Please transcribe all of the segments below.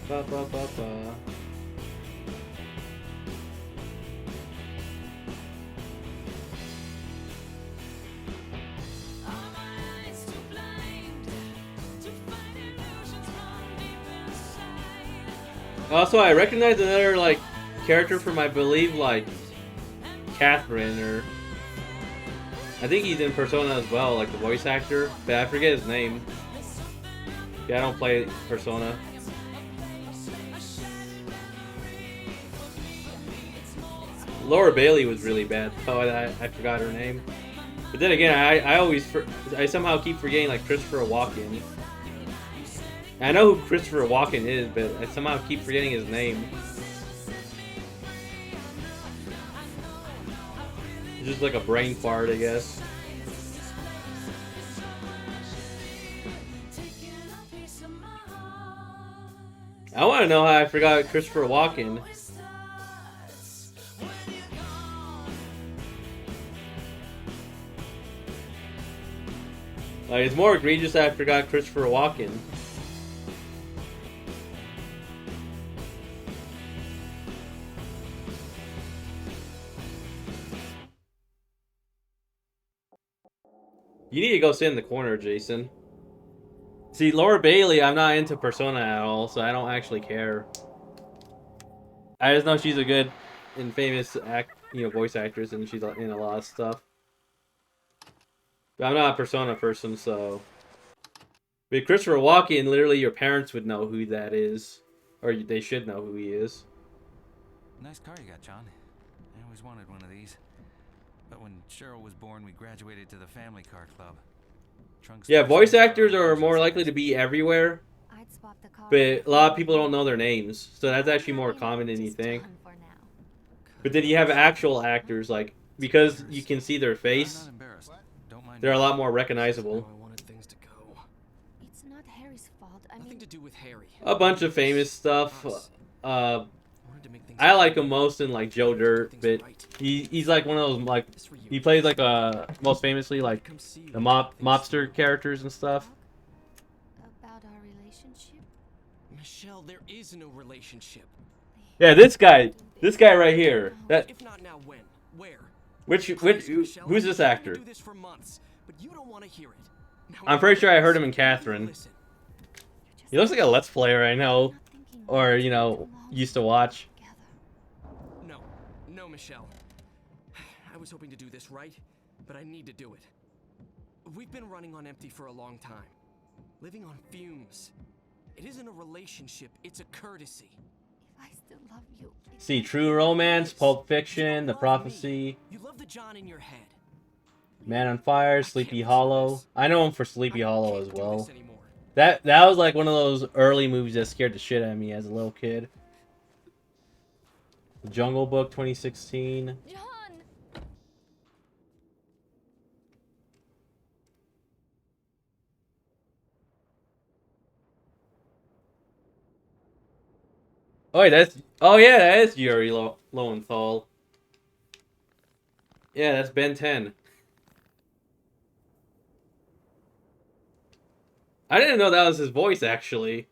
Ba, ba, ba, ba. Also, I recognize another like character from I believe like Catherine or I think he's in Persona as well, like the voice actor, but I forget his name. Yeah, I don't play Persona. Laura Bailey was really bad. Oh, I forgot her name. But then again, I somehow keep forgetting like Christopher Walken. I know who Christopher Walken is, but I somehow keep forgetting his name. It's just like a brain fart, I guess. I want to know how I forgot Christopher Walken. Like, it's more egregious that I forgot Christopher Walken. You need to go sit in the corner, Jason. See, Laura Bailey, I'm not into Persona at all, so I don't actually care. I just know she's a good and famous voice actress, and she's in a lot of stuff. But I'm not a Persona person, so. But Christopher Walken, literally, your parents would know who that is, or they should know who he is. Nice car you got, John. I always wanted one of these. But when Cheryl was born, we graduated to the family car club. Trunks Yeah, voice actors are more likely to be everywhere, but a lot of people don't know their names, so that's actually more common than you think. But then you have actual actors, like, because you can see their face, they're a lot more recognizable. It's not Harry's fault. Nothing to do with Harry. A bunch of famous stuff. I like him most in like Joe Dirt, but he's like one of those like he plays like most famously like the mobster characters and stuff. About our relationship? Michelle, there is no relationship. Yeah, this guy right here. That If not now, when? Where? who's this actor? Do this for months, but you don't want to hear it. Now, I'm pretty sure I heard him in Catherine. He looks like a Let's Player I know, or used to watch. No, Michelle. I was hoping to do this right, but I need to do it. We've been running on empty for a long time, living on fumes. It isn't a relationship; it's a courtesy. If I still love you. See, True Romance, Pulp Fiction, The Prophecy. You love the John in your head. Man on Fire, Sleepy Hollow. I know him for Sleepy Hollow as well. That was like one of those early movies that scared the shit out of me as a little kid. The Jungle Book 2016. John! Oh, wait, yeah, that is Yuri Lowenthal. Yeah, that's Ben 10. I didn't know that was his voice, actually.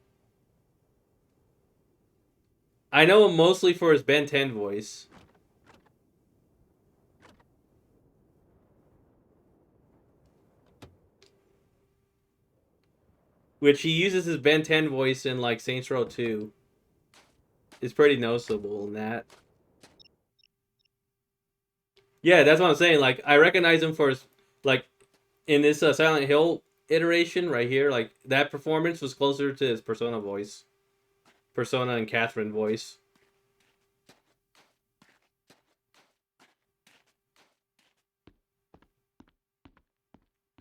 I know him mostly for his Ben 10 voice. Which he uses his Ben 10 voice in, like, Saints Row 2. It's pretty noticeable in that. Yeah, that's what I'm saying. Like, I recognize him for his, like, in this Silent Hill iteration right here, like, that performance was closer to his Persona voice. Persona and Catherine voice.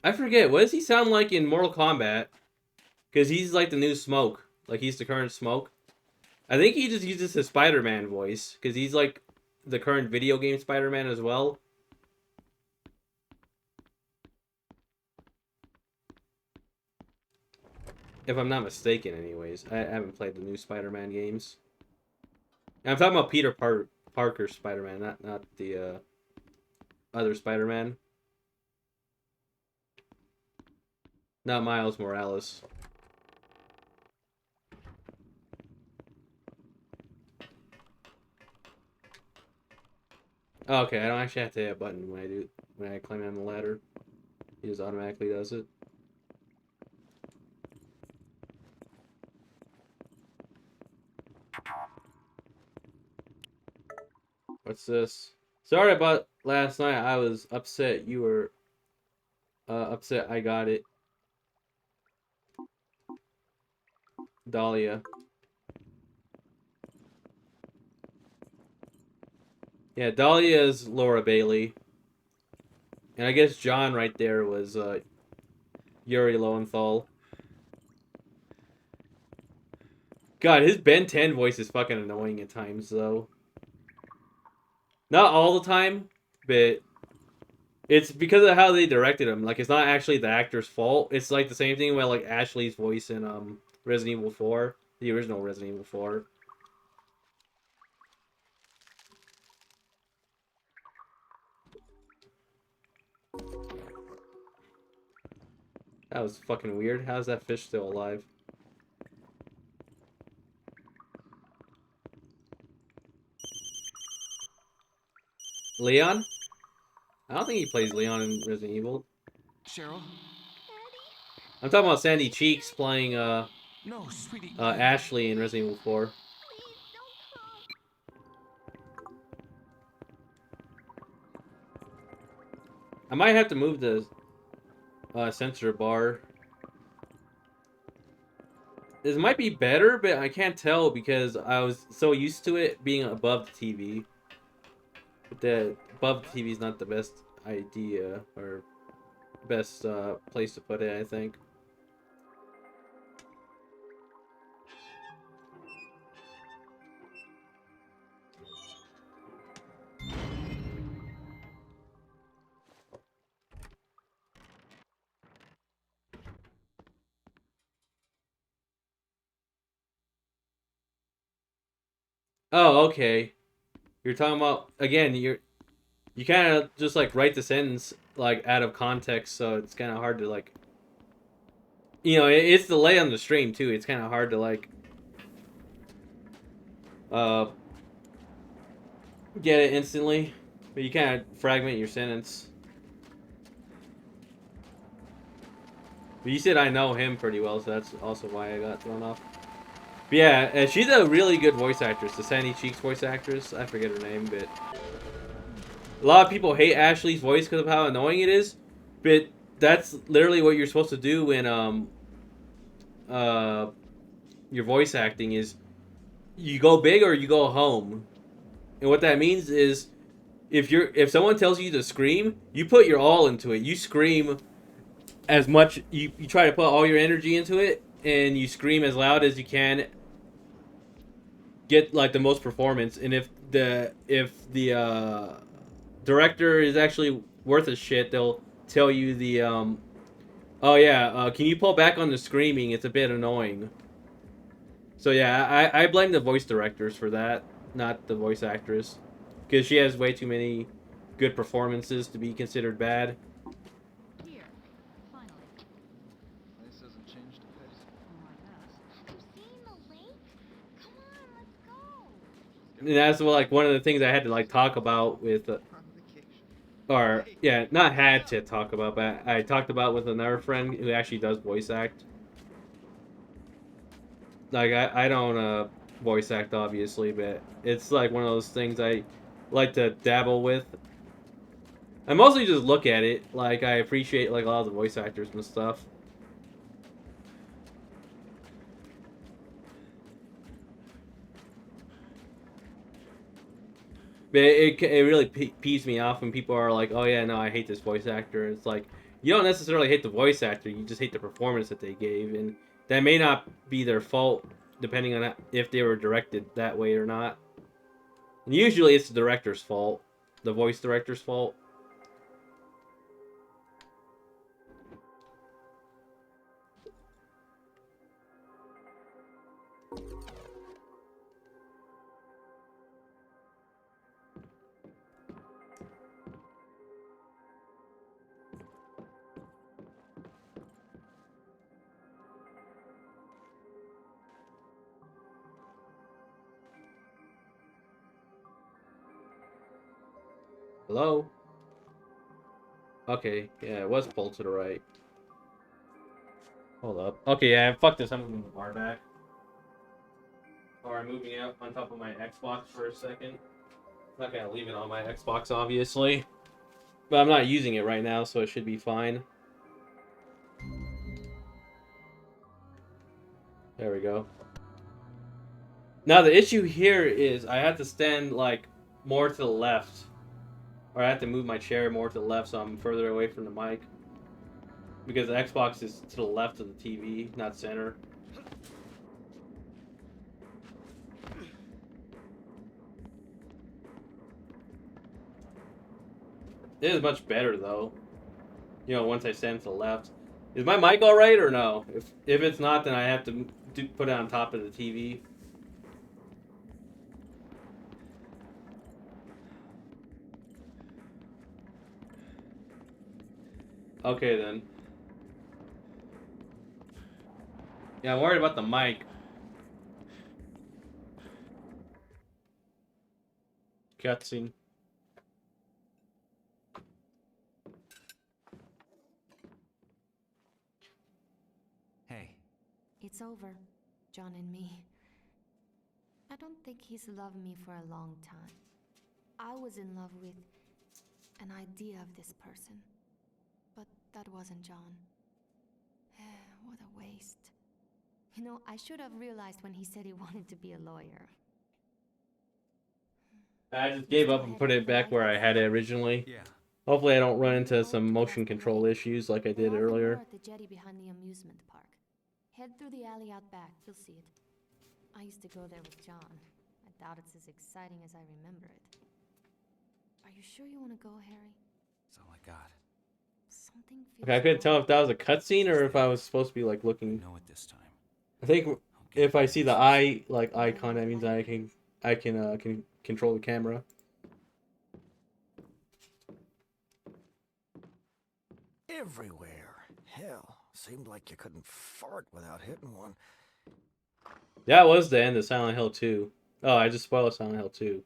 I forget, what does he sound like in Mortal Kombat? Because he's like the new Smoke. Like, he's the current Smoke. I think he just uses his Spider-Man voice. Because he's like the current video game Spider-Man as well. If I'm not mistaken, anyways. I haven't played the new Spider-Man games. I'm talking about Peter Parker Spider-Man, not the other Spider-Man. Not Miles Morales. Oh, okay, I don't actually have to hit a button when I climb on the ladder. He just automatically does it. What's this? Sorry about last night. I was upset. You were upset I got it. Dahlia. Yeah, Dahlia is Laura Bailey. And I guess John right there was Yuri Lowenthal. God, his Ben 10 voice is fucking annoying at times, though. Not all the time, but it's because of how they directed him. Like, it's not actually the actor's fault. It's like the same thing with like Ashley's voice in Resident Evil 4, the original Resident Evil 4. That was fucking weird. How's that fish still alive? Leon? I don't think he plays Leon in Resident Evil. Cheryl? I'm talking about Sandy Cheeks playing No, sweetie. Ashley in Resident Evil 4. I might have to move the sensor bar. This might be better, but I can't tell because I was so used to it being above the TV. But the above the TV is not the best idea or best place to put it, I think. Oh, okay. You're talking about again. You kind of just like write the sentence like out of context, so it's kind of hard to like. You know, it's delay on the stream too. It's kind of hard to like uh get it instantly, but you kind of fragment your sentence. But you said I know him pretty well, so that's also why I got thrown off. But yeah, she's a really good voice actress. The Sandy Cheeks voice actress. I forget her name, but a lot of people hate Ashley's voice because of how annoying it is. But that's literally what you're supposed to do when your voice acting is you go big or you go home. And what that means is if someone tells you to scream, you put your all into it. You scream as much you try to put all your energy into it and you scream as loud as you can, get like the most performance. And if the director is actually worth a shit, they'll tell you oh yeah, can you pull back on the screaming, it's a bit annoying. So yeah, I blame the voice directors for that, not the voice actress, because she has way too many good performances to be considered bad. And that's what, like, one of the things I had to like talk about with or yeah, not had to talk about, but I talked about with another friend who actually does voice act. Like I don't voice act obviously, but it's like one of those things I like to dabble with. I mostly just look at it. Like I appreciate like a lot of the voice actors and stuff. But it really pees me off when people are like, oh yeah, no, I hate this voice actor. It's like, you don't necessarily hate the voice actor, you just hate the performance that they gave. And that may not be their fault, depending on if they were directed that way or not. And usually it's the director's fault, the voice director's fault. Hello? Okay, yeah, it was pulled to the right. Hold up. Okay, yeah, fuck this. I'm moving the bar back. Alright, moving out on top of my Xbox for a second. I'm not gonna leave it on my Xbox, obviously. But I'm not using it right now, so it should be fine. There we go. Now, the issue here is I have to stand, like, more to the left. Or I have to move my chair more to the left so I'm further away from the mic. Because the Xbox is to the left of the TV, not center. It is much better, though. You know, once I stand to the left. Is my mic alright or no? If it's not, then I have to put it on top of the TV. Okay, then. Yeah, I'm worried about the mic. Cutscene. Hey. It's over, John and me. I don't think he's loved me for a long time. I was in love with an idea of this person. But that wasn't John. What a waste. You know, I should have realized when he said he wanted to be a lawyer. I just gave up and put it back where I had it originally. Yeah. Hopefully I don't run into some motion control issues like I did earlier. At the jetty behind the amusement park. Head through the alley out back, you'll see it. I used to go there with John. I doubt it's as exciting as I remember it. Are you sure you want to go, Harry? That's all I got. Something feels Okay, I couldn't tell wrong. if that was a cutscene or if I was supposed to be like looking. Know it this time. I think if I see the eye like icon, that means I can control the camera. Everywhere. Hell, seemed like you couldn't fart without hitting one. That was the end of Silent Hill 2. Oh, I just spoiled Silent Hill 2.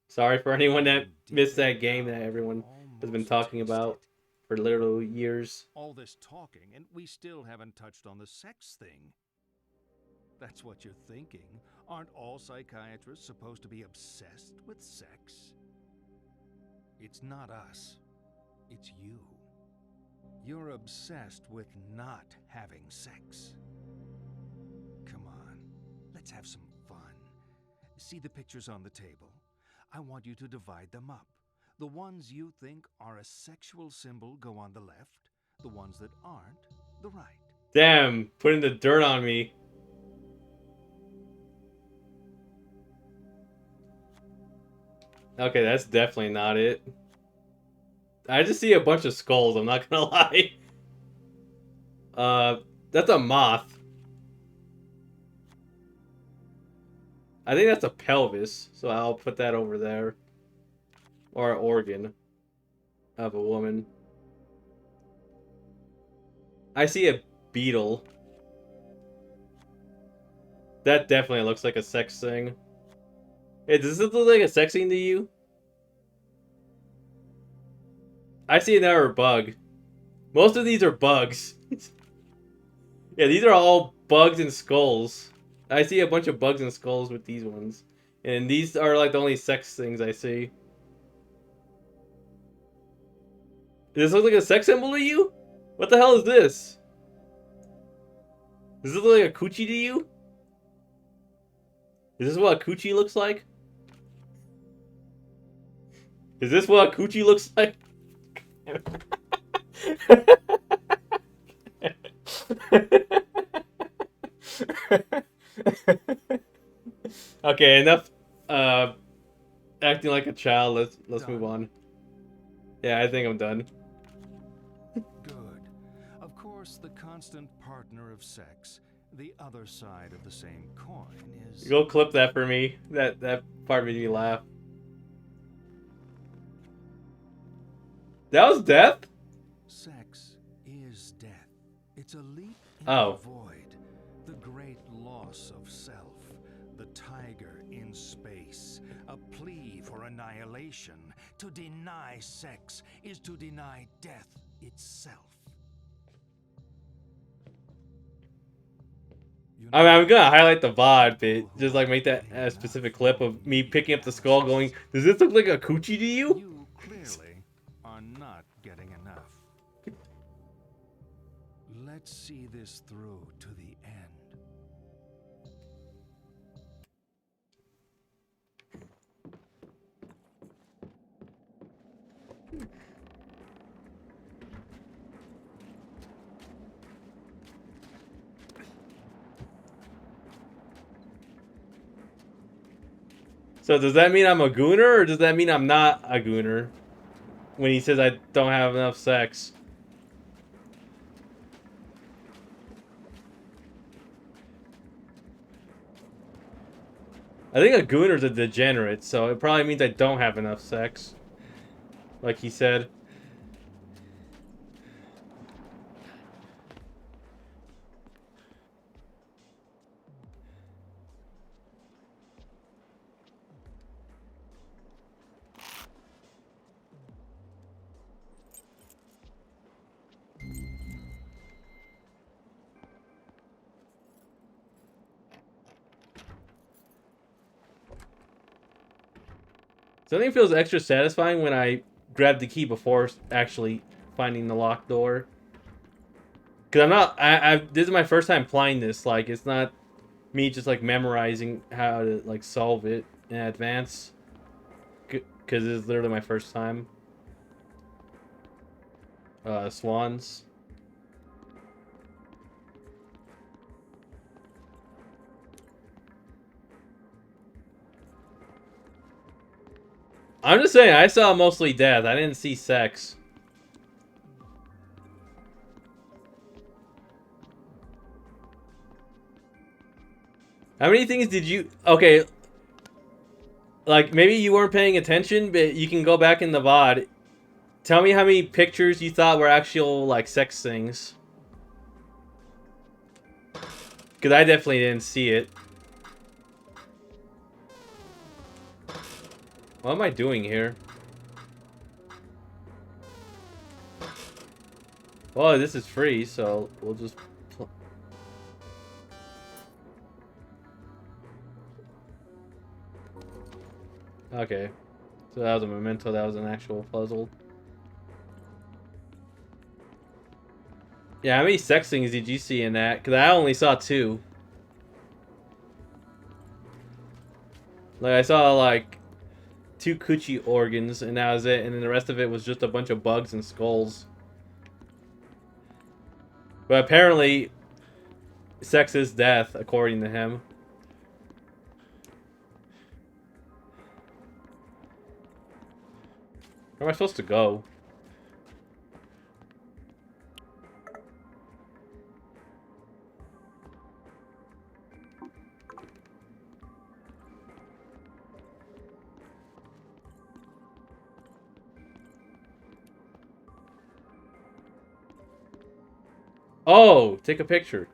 Sorry for anyone that missed that game that everyone has been talking about for literal years. All this talking, and we still haven't touched on the sex thing. That's what you're thinking. Aren't all psychiatrists supposed to be obsessed with sex? It's not us. It's you. You're obsessed with not having sex. Come on, let's have some fun. See the pictures on the table? I want you to divide them up. The ones you think are a sexual symbol go on the left. The ones that aren't, the right. Damn, putting the dirt on me. Okay, that's definitely not it. I just see a bunch of skulls, I'm not gonna lie. That's a moth. I think that's a pelvis, so I'll put that over there. Or an organ of a woman. I see a beetle. That definitely looks like a sex thing. Hey, does this look like a sex thing to you? I see another bug. Most of these are bugs. Yeah, these are all bugs and skulls. I see a bunch of bugs and skulls with these ones. And these are like the only sex things I see. Does this look like a sex symbol to you? What the hell is this? Does this look like a coochie to you? Is this what a coochie looks like? Is this what a coochie looks like? Okay, enough acting like a child. Let's move on. Yeah, I think I'm done. Good. Of course, the constant partner of sex, the other side of the same coin, is... Go clip that for me. That part made me laugh. That was death? Sex is death. It's a leap into Oh. the void, the great loss of self, the tiger in space, a plea for annihilation, To deny sex is to deny death itself. I mean, I'm gonna highlight the VOD, but just like make that a specific clip of me picking up the skull going, does this look like a coochie to you? You clearly are not getting enough. Let's see this through to the end. So does that mean I'm a gooner, or does that mean I'm not a gooner? When he says I don't have enough sex. I think a gooner's a degenerate, so it probably means I don't have enough sex. Like he said. Something feels extra satisfying when I grab the key before actually finding the locked door. Cause I'm not. This is my first time playing this. Like, it's not me just like memorizing how to like solve it in advance. Cause it's literally my first time. Swans. I'm just saying, I saw mostly death. I didn't see sex. How many things did you... Okay. Like, maybe you weren't paying attention, but you can go back in the VOD. Tell me how many pictures you thought were actual, like, sex things. Because I definitely didn't see it. What am I doing here? Well, this is free, so we'll just... Okay. So that was a memento, that was an actual puzzle. Yeah, how many sex things did you see in that? Because I only saw 2. Like, I saw, like... 2 coochie organs, and that was it. And then the rest of it was just a bunch of bugs and skulls. But apparently, sex is death, according to him. Where am I supposed to go? Oh, take a picture.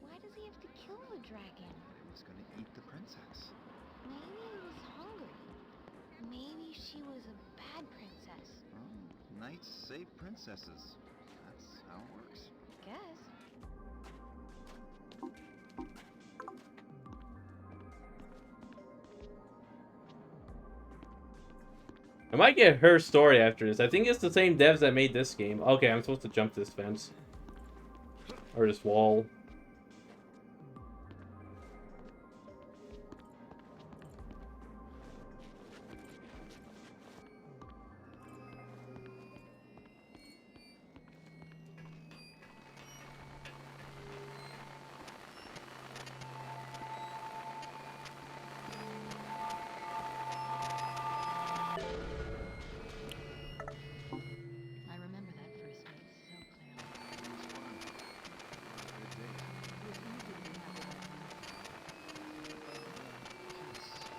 Why does he have to kill the dragon? He was gonna eat the princess. Maybe he was hungry. Maybe she was a bad princess. Oh, knights save princesses. That's how it works. Guess. I might get her story after this. I think it's the same devs that made this game. Okay, I'm supposed to jump this fence. Or this wall. I remember that first date so clearly.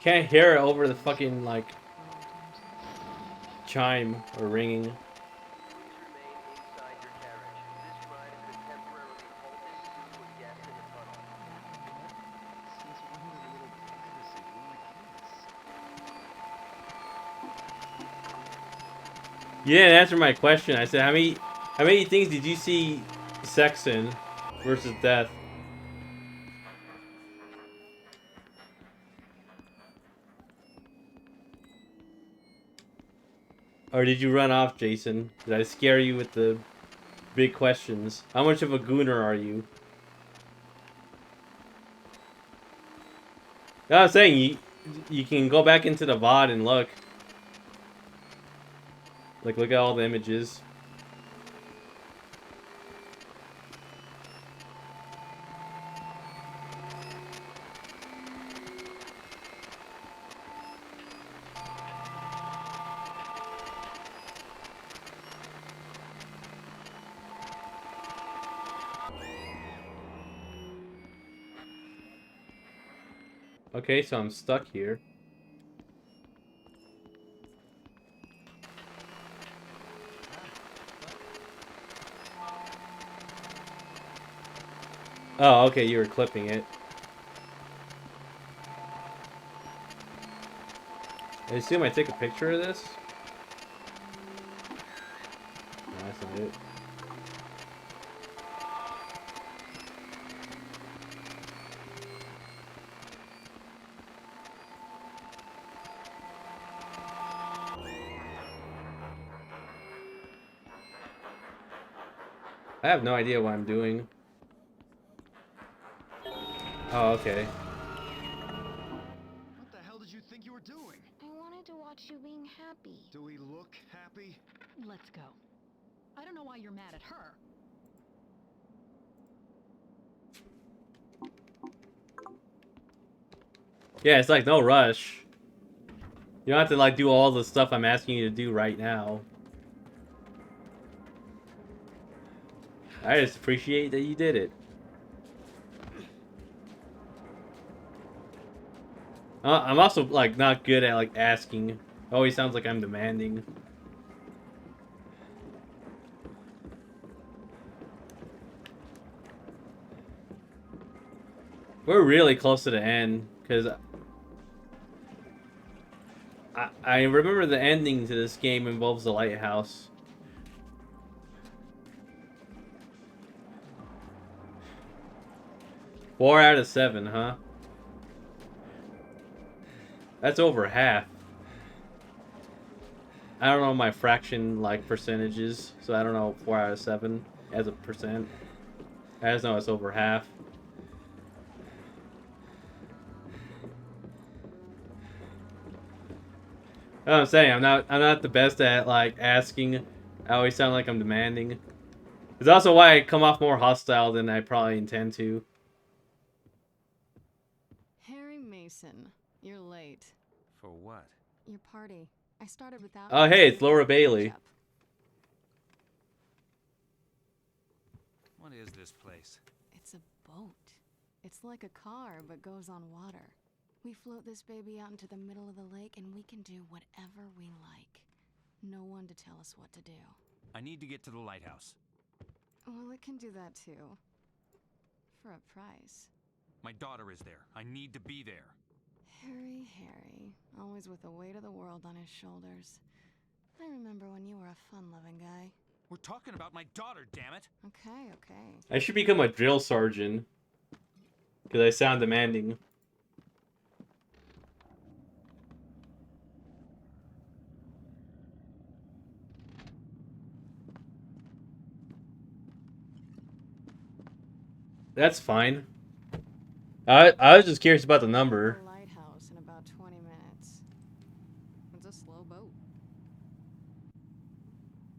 Can't hear it over the fucking, like, chime or ringing. You didn't answer my question. I said, how many things did you see sex in versus death? Or did you run off, Jason? Did I scare you with the big questions? How much of a gooner are you? No, I'm saying you can go back into the VOD and look. Like, look at all the images. Okay, so I'm stuck here. Oh, okay, you were clipping it. I assume I take a picture of this? No, that's not it. I have no idea what I'm doing. Oh, okay. What the hell did you think you were doing? I wanted to watch you being happy. Do we look happy? Let's go. I don't know why you're mad at her. Yeah, it's like no rush. You don't have to like do all the stuff I'm asking you to do right now. I just appreciate that you did it. I'm also like not good at like asking. It always sounds like I'm demanding. We're really close to the end because I remember the ending to this game involves the lighthouse. Four out of 7, huh? That's over half. I don't know my fraction like percentages, so I don't know 4 out of 7 as a percent. I just know it's over half. That's what I'm saying, I'm not the best at like asking. I always sound like I'm demanding. It's also why I come off more hostile than I probably intend to. Harry Mason, you're late. For what? Your party. I started without. Oh, hey, it's Laura Bailey. What is this place? It's a boat. It's like a car, but goes on water. We float this baby out into the middle of the lake, and we can do whatever we like. No one to tell us what to do. I need to get to the lighthouse. Well, it can do that too. For a price. My daughter is there. I need to be there. Harry, always with the weight of the world on his shoulders. I remember when you were a fun-loving guy. We're talking about my daughter, damn it! Okay. I should become a drill sergeant. Because I sound demanding. That's fine. I was just curious about the number. Lighthouse in about 20 minutes. It's a slow boat.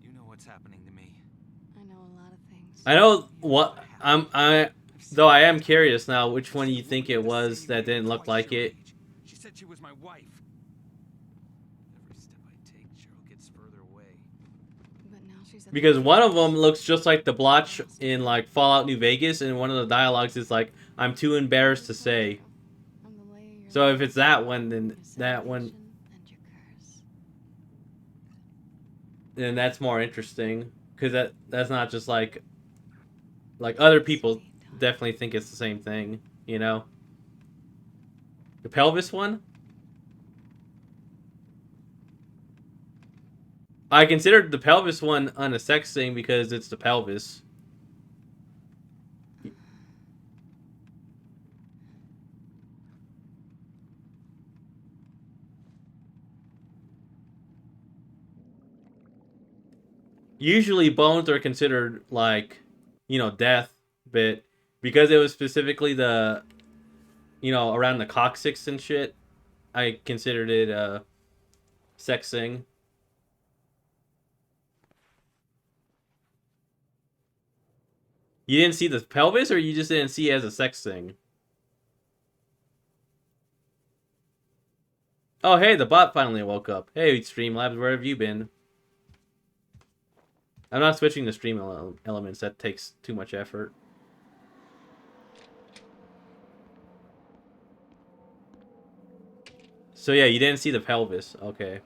You know what's happening to me. I know a lot of things. I know what though I am curious now which one you think it was that didn't look like it. She said she was my wife. Every step I take, Cheryl gets further away. But now she's Because one of them looks just like the blotch in like Fallout New Vegas, and one of the dialogues is like, "I'm too embarrassed to say." So if it's that one, then that one, then that's more interesting because that's not just like other people definitely think it's the same thing, you know. The pelvis one. I considered the pelvis one on a sex thing because it's the pelvis. Usually bones are considered like, you know, death, but because it was specifically the, you know, around the coccyx and shit, I considered it a sex thing. You didn't see the pelvis, or you just didn't see it as a sex thing? Oh, hey, the bot finally woke up. Hey, Streamlabs, where have you been? I'm not switching the stream elements. That takes too much effort. So yeah, you didn't see the pelvis. Okay.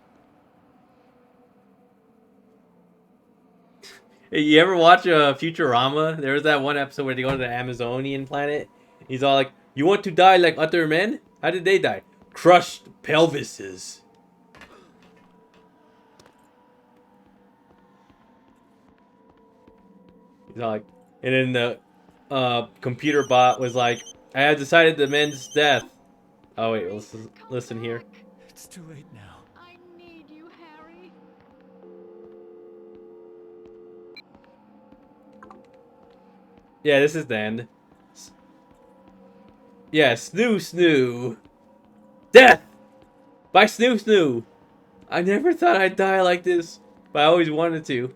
Hey, you ever watch Futurama? There was that one episode where they go to the Amazonian planet. He's all like, "You want to die like other men? How did they die? Crushed pelvises." He's all like, and then the computer bot was like, "I have decided the men's death." Oh wait, listen here. It's too late now. I need you, Harry. Yeah, this is the end. Yeah, Snoo Snoo. Death! By Snoo Snoo. I never thought I'd die like this, but I always wanted to.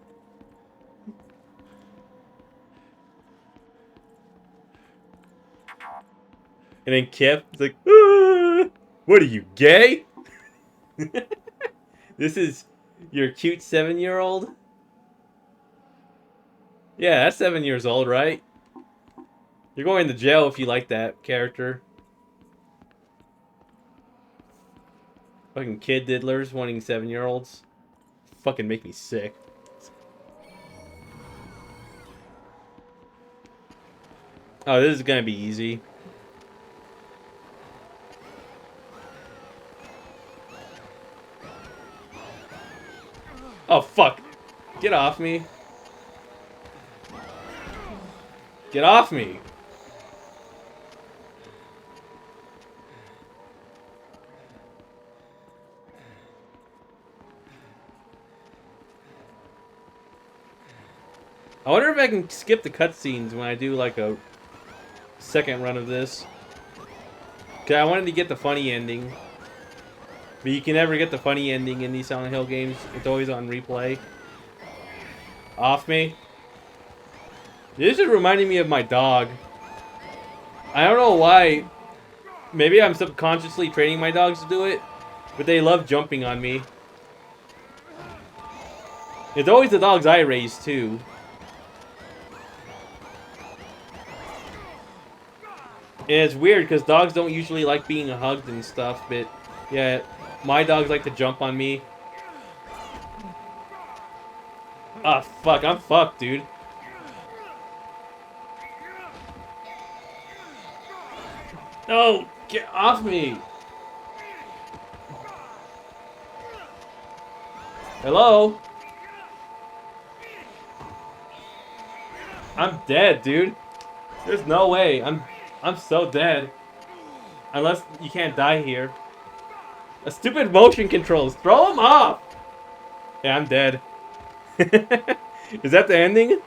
And then Kip is like, "Ah, what are you, gay?" This is your cute 7-year-old? Yeah, that's 7 years old, right? You're going to jail if you like that character. Fucking kid diddlers wanting 7-year-olds. Fucking make me sick. Oh, this is gonna be easy. Oh, fuck. Get off me. Get off me. I wonder if I can skip the cutscenes when I do like a second run of this. Cause I wanted to get the funny ending. But you can never get the funny ending in these Silent Hill games. It's always on replay. Off me. This is reminding me of my dog. I don't know why. Maybe I'm subconsciously training my dogs to do it. But they love jumping on me. It's always the dogs I raise too. And it's weird because dogs don't usually like being hugged and stuff. But yeah, my dogs like to jump on me. Ah, fuck. I'm fucked, dude. No! Get off me! Hello? I'm dead, dude. There's no way. I'm so dead. Unless you can't die here. A stupid motion controls. Throw him off! Yeah, I'm dead. Is that the ending?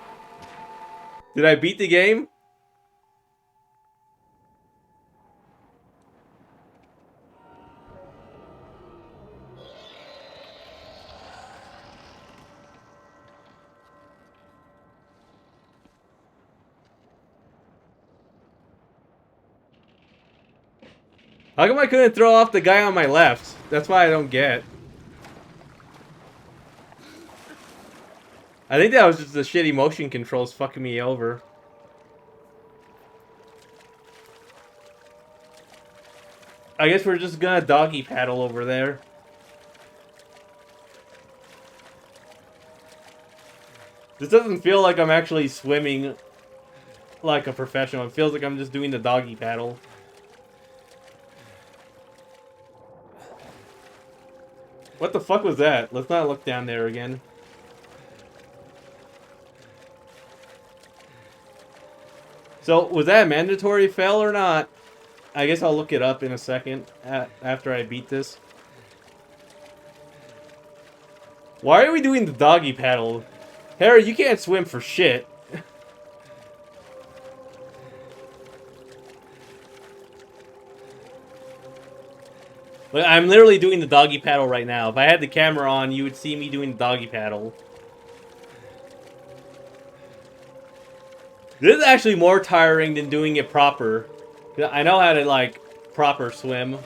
Did I beat the game? How come I couldn't throw off the guy on my left? That's why I don't get. I think that was just the shitty motion controls fucking me over. I guess we're just gonna doggy paddle over there. This doesn't feel like I'm actually swimming like a professional. It feels like I'm just doing the doggy paddle. What the fuck was that? Let's not look down there again. So, was that a mandatory fail or not? I guess I'll look it up in a second after I beat this. Why are we doing the doggy paddle? Harry, you can't swim for shit. I'm literally doing the doggy paddle right now. If I had the camera on, you would see me doing the doggy paddle. This is actually more tiring than doing it proper. I know how to, like, proper swim.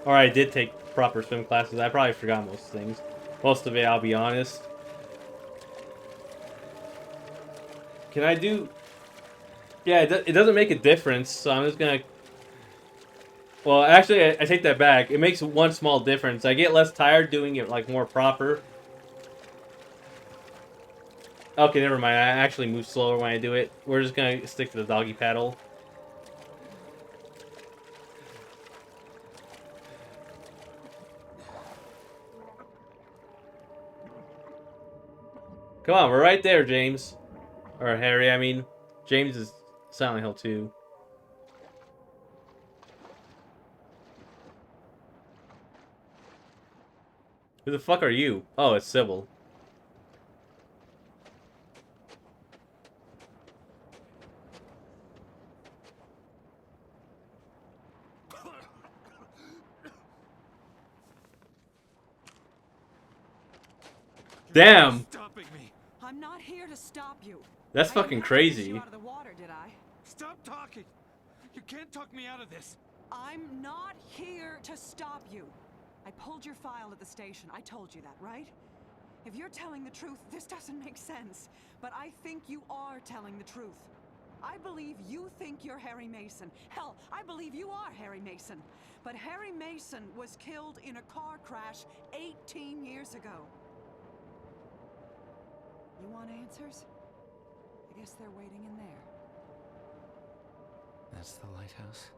Or I did take proper swim classes. I probably forgot most things. Most of it, I'll be honest. Can I do... Yeah, it doesn't make a difference, so I'm just gonna... Well, actually, I take that back. It makes one small difference. I get less tired doing it, like, more proper. Okay, never mind. I actually move slower when I do it. We're just gonna stick to the doggy paddle. Come on, we're right there, James. Or Harry, I mean. James is Silent Hill 2. Who the fuck are you? Oh, it's Sybil. Damn! Stopping me. I'm not here to stop you. That's fucking crazy. Out of the water, did I? Stop talking. You can't talk me out of this. I'm not here to stop you. I pulled your file at the station. I told you that, right? If you're telling the truth, this doesn't make sense. But I think you are telling the truth. I believe you think you're Harry Mason. Hell, I believe you are Harry Mason. But Harry Mason was killed in a car crash 18 years ago. You want answers? I guess they're waiting in there. That's the lighthouse?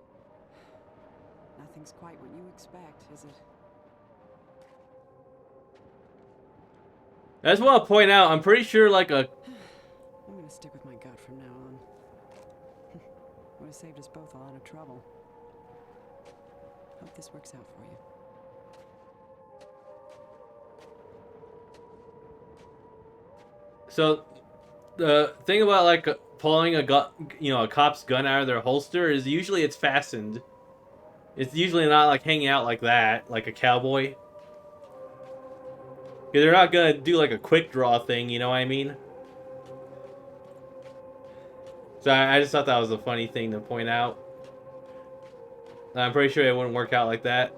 Nothing's quite what you expect, is it? I just want to point out, I'm pretty sure like a... I'm gonna stick with my gut from now on. Would have saved us both a lot of trouble. Hope this works out for you. So, the thing about like pulling a a cop's gun out of their holster is usually it's fastened. It's usually not like hanging out like that, like a cowboy. Because they're not gonna do like a quick draw thing, you know what I mean? So I just thought that was a funny thing to point out. I'm pretty sure it wouldn't work out like that.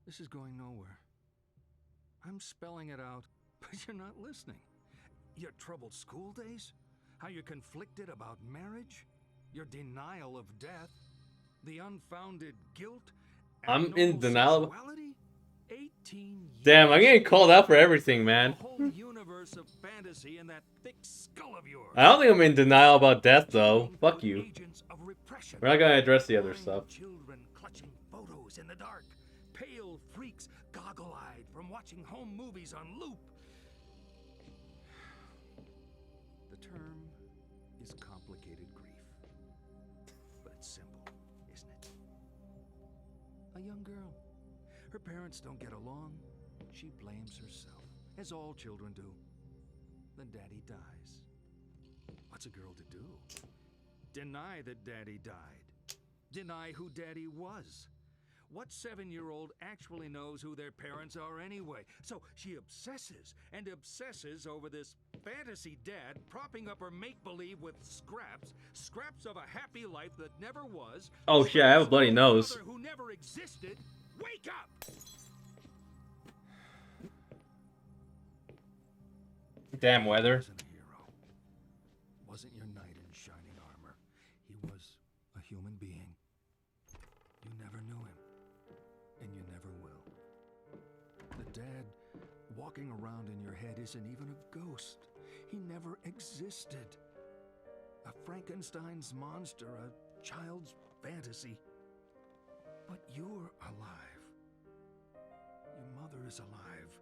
This is going nowhere. I'm spelling it out, but you're not listening. Your troubled school days? How you're conflicted about marriage? Your denial of death? The unfounded guilt? I'm in denial. 18 years. Damn, I'm getting called out for everything, man. A whole universe of fantasy in that thick skull of yours. I don't think I'm in denial about death, though. Fuck you. We're not gonna address the other stuff. Children clutching photos in the dark. Pale freaks, goggle-eyed from watching home movies on loop. The term is complicated grief. But it's simple, isn't it? A young girl. Her parents don't get along. She blames herself, as all children do. Then daddy dies. What's a girl to do? Deny that daddy died. Deny who daddy was. What 7-year-old actually knows who their parents are anyway? So she obsesses and obsesses over this fantasy dad propping up her make-believe with scraps of a happy life that never was. Oh shit, I have a bloody nose. Who never existed. Wake up! Damn weather. Wasn't a hero. Wasn't your knight in shining armor. He was a human being. You never knew him. And you never will. dad walking around in your head isn't even a ghost. He never existed. A Frankenstein's monster, a child's fantasy. But you're alive. Your mother is alive.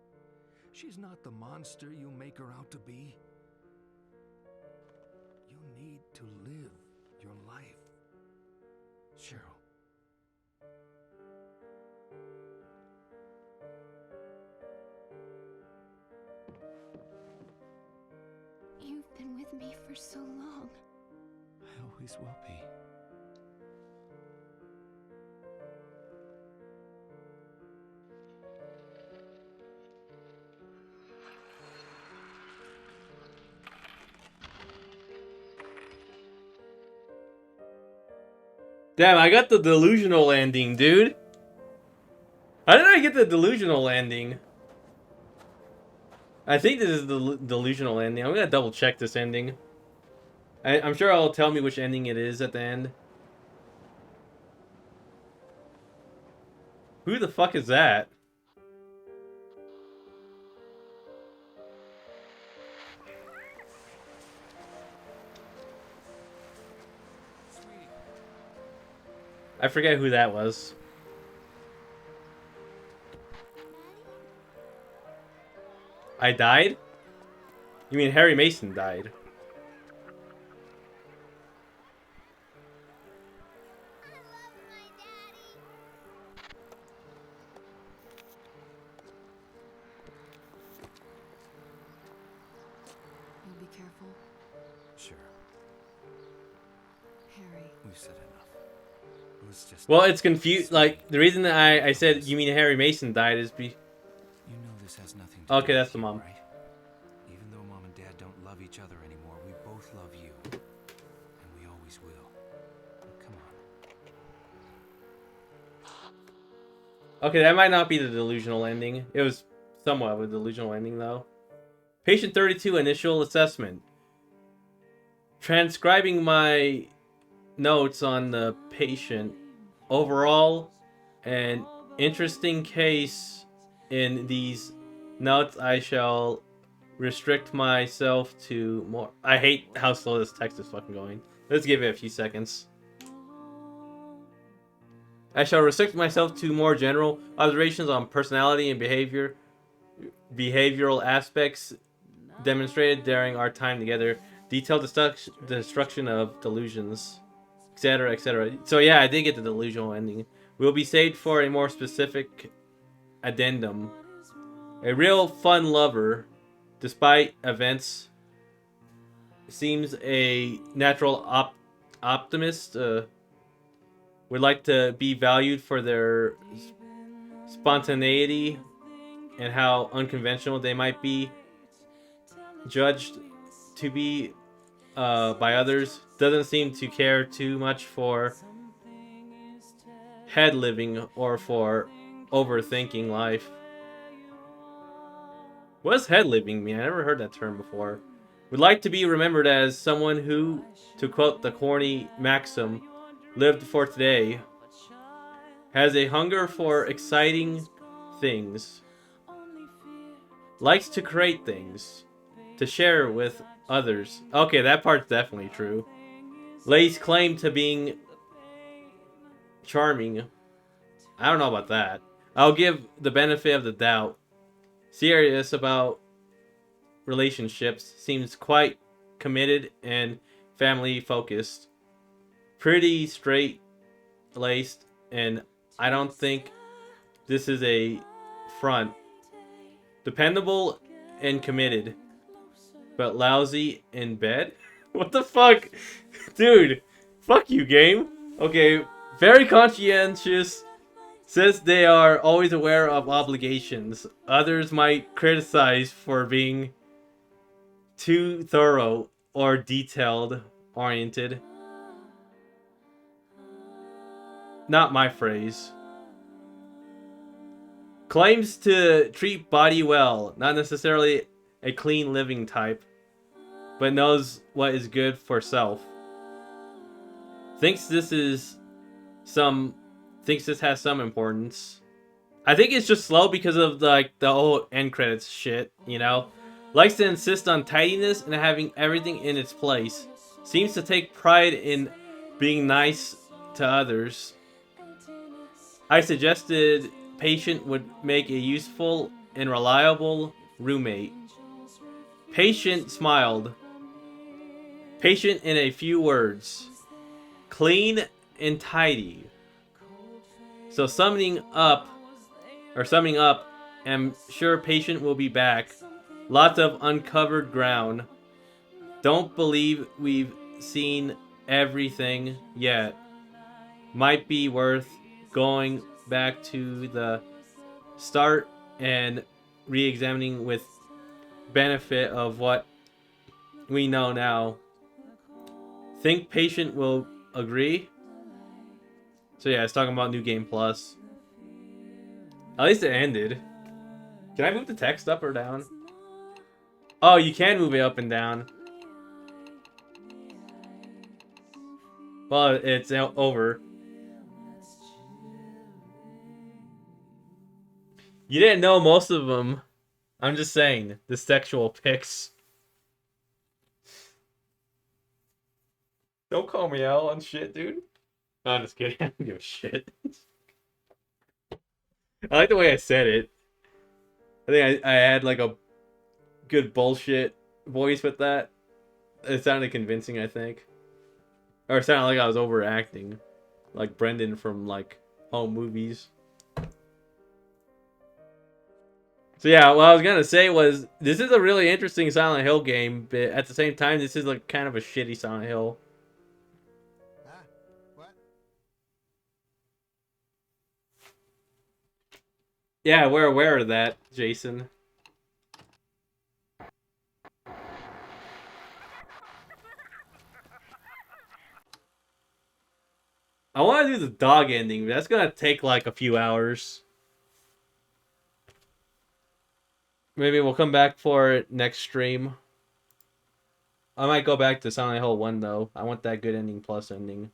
She's not the monster you make her out to be. You need to live your life, Cheryl. You've been with me for so long. I always will be. Damn, I got the delusional ending, dude. How did I get the delusional ending? I think this is the delusional ending. I'm gonna double check this ending. I'm sure it'll tell me which ending it is at the end. Who the fuck is that? I forget who that was. I died? You mean Harry Mason died? You'll be careful. Sure. Harry. We've said enough. Let's just... Well, it's confused. Like, the reason that I said you mean Harry Mason died is You know this has nothing to Okay, do that's with the you, mom. right? Even though Mom and Dad don't love each other anymore, we both love you. And we always will. Come on. Okay, that might not be the delusional ending. It was somewhat of a delusional ending, though. Patient 32, initial assessment. Transcribing my notes on the patient. Overall, an interesting case. In these notes, I shall restrict myself to more... I hate how slow this text is fucking going. Let's give it a few seconds. I shall restrict myself to more general observations on personality and behavioral aspects demonstrated during our time together, detailed destruction of delusions, etc., etc. So yeah, I did get the delusional ending. We'll be saved for a more specific addendum. A real fun lover, despite events, seems a natural optimist. Would like to be valued for their spontaneity and how unconventional they might be judged to be by others. Doesn't seem to care too much for head living or for overthinking life. What does head living mean? I never heard that term before. Would like to be remembered as someone who, to quote the corny maxim, lived for today, has a hunger for exciting things, likes to create things, to share with others. Okay, that part's definitely true. Lays claim to being charming. I don't know about that. I'll give the benefit of the doubt. Serious about relationships, seems quite committed and family focused. Pretty straight-laced, and I don't think this is a front. Dependable and committed, but lousy in bed? What the fuck? Dude, fuck you, game. Okay, very conscientious. Says they are always aware of obligations. Others might criticize for being too thorough or detailed-oriented. Not my phrase. Claims to treat body well, not necessarily a clean living type, but knows what is good for self. Thinks this has some importance. I think it's just slow because of the whole end credits shit, you know? Likes to insist on tidiness and having everything in its place. Seems to take pride in being nice to others. I suggested Patient would make a useful and reliable roommate. Patient smiled. Patient in a few words. Clean and tidy. So summing up, I'm sure Patient will be back. Lots of uncovered ground. Don't believe we've seen everything yet. Might be worth going back to the start and re-examining with benefit of what we know now. Think Patient will agree? So yeah, it's talking about New Game Plus. At least it ended. Can I move the text up or down? Oh, you can move it up and down. Well, it's over. You didn't know most of them. I'm just saying, the sexual pics. Don't call me out on shit, dude. No, I'm just kidding. I don't give a shit. I like the way I said it. I think I had like a good bullshit voice with that. It sounded convincing, I think. Or it sounded like I was overacting. Like Brendan from like Home Movies. So yeah, what I was gonna say was, this is a really interesting Silent Hill game, but at the same time, this is like kind of a shitty Silent Hill. Yeah, we're aware of that, Jason. I want to do the dog ending, but that's going to take like a few hours. Maybe we'll come back for it next stream. I might go back to Silent Hill 1 though. I want that good ending plus ending.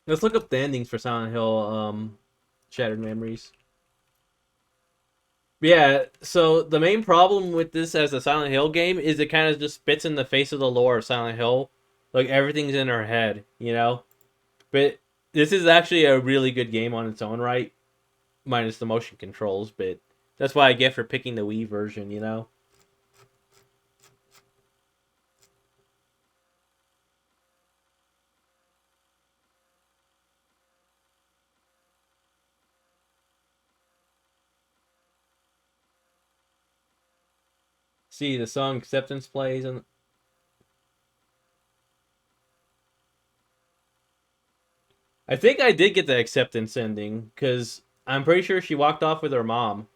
Let's look up the endings for Silent Hill Shattered Memories. Yeah, so the main problem with this as a Silent Hill game is it kind of just spits in the face of the lore of Silent Hill. Like, everything's in her head, you know? But this is actually a really good game on its own right. Minus the motion controls, but that's why I get for picking the Wii version, you know? See, the song Acceptance plays and I think I did get the Acceptance ending, because I'm pretty sure she walked off with her mom.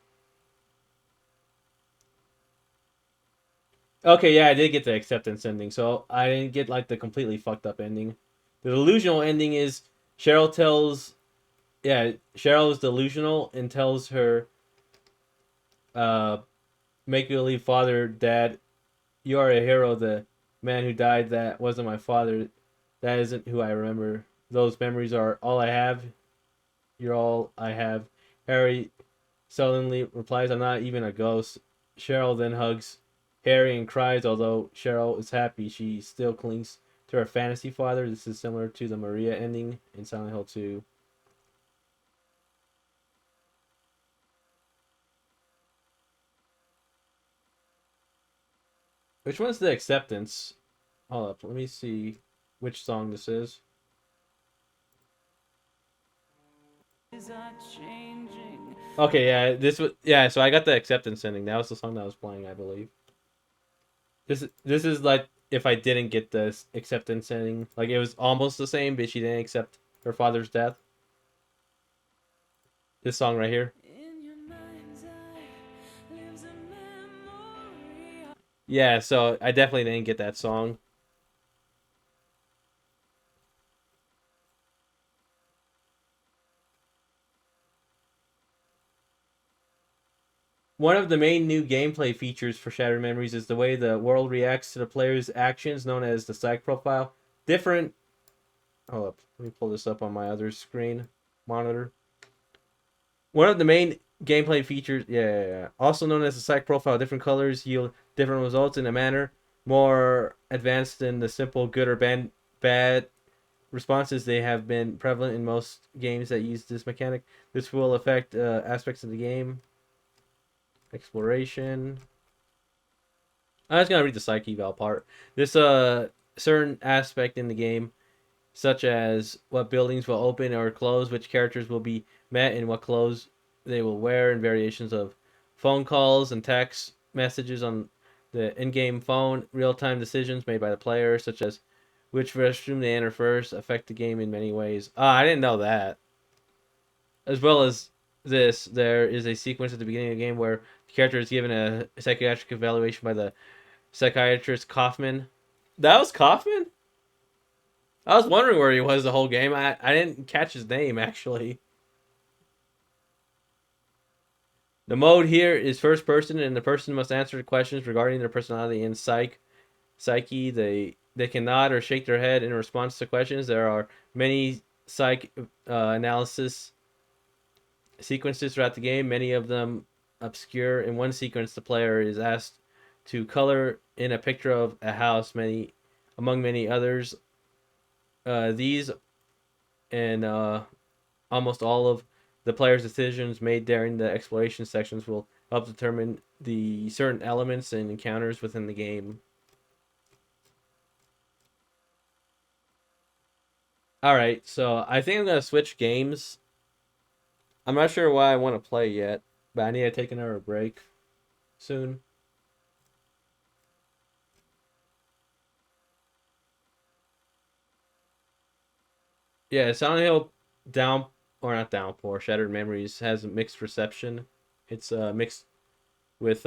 Okay, yeah, I did get the Acceptance ending, so I didn't get, like, the completely fucked up ending. The delusional ending is Cheryl tells... Yeah, Cheryl is delusional and tells her... make-believe father, Dad, you are a hero. The man who died, that wasn't my father. That isn't who I remember. Those memories are all I have. You're all I have. Harry sullenly replies, I'm not even a ghost. Cheryl then hugs Harry and cries. Although Cheryl is happy, she still clings to her fantasy father. This is similar to the Maria ending in Silent Hill 2. Which one's the Acceptance? Hold up, let me see which song this is. Okay, yeah, this was so I got the Acceptance ending. That was the song that I was playing, I believe. This is like if I didn't get the Acceptance ending, like it was almost the same, but she didn't accept her father's death. This song right here. Yeah, so I definitely didn't get that song. One of the main new gameplay features for Shattered Memories is the way the world reacts to the player's actions, known as the psych profile. Hold up, let me pull this up on my other screen. monitor. One of the main gameplay features, also known as the psych profile, different colors yield different results in a manner more advanced than the simple good or bad responses. They have been prevalent in most games that use this mechanic. This will affect aspects of the game. Exploration. I'm just gonna read the psych eval part. This certain aspect in the game, such as what buildings will open or close, which characters will be met, and what clothes they will wear, and variations of phone calls and text messages on the in-game phone, real-time decisions made by the player, such as which restroom they enter first, affect the game in many ways. I didn't know that. As well as this, there is a sequence at the beginning of the game where the character is given a psychiatric evaluation by the psychiatrist Kaufman. That was Kaufman? I was wondering where he was the whole game. I didn't catch his name, actually. The mode here is first person, and the person must answer questions regarding their personality and psyche. They can nod or shake their head in response to questions. There are many psych analysis sequences throughout the game, many of them obscure. In one sequence, the player is asked to color in a picture of a house, among many others. These and almost all of the player's decisions made during the exploration sections will help determine the certain elements and encounters within the game. Alright, so I think I'm going to switch games. I'm not sure why I want to play yet, but I need to take another break soon. Yeah, Silent Hill not Downpour, Shattered Memories has a mixed reception. It's mixed with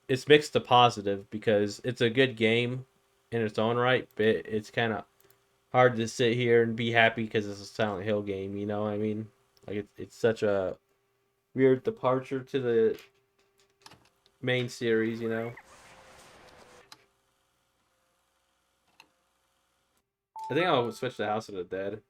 it's mixed to positive because it's a good game in its own right, but it's kind of hard to sit here and be happy because it's a Silent Hill game, you know what I mean? Like it's such a weird departure to the main series, you know? I think I'll switch to House of the Dead.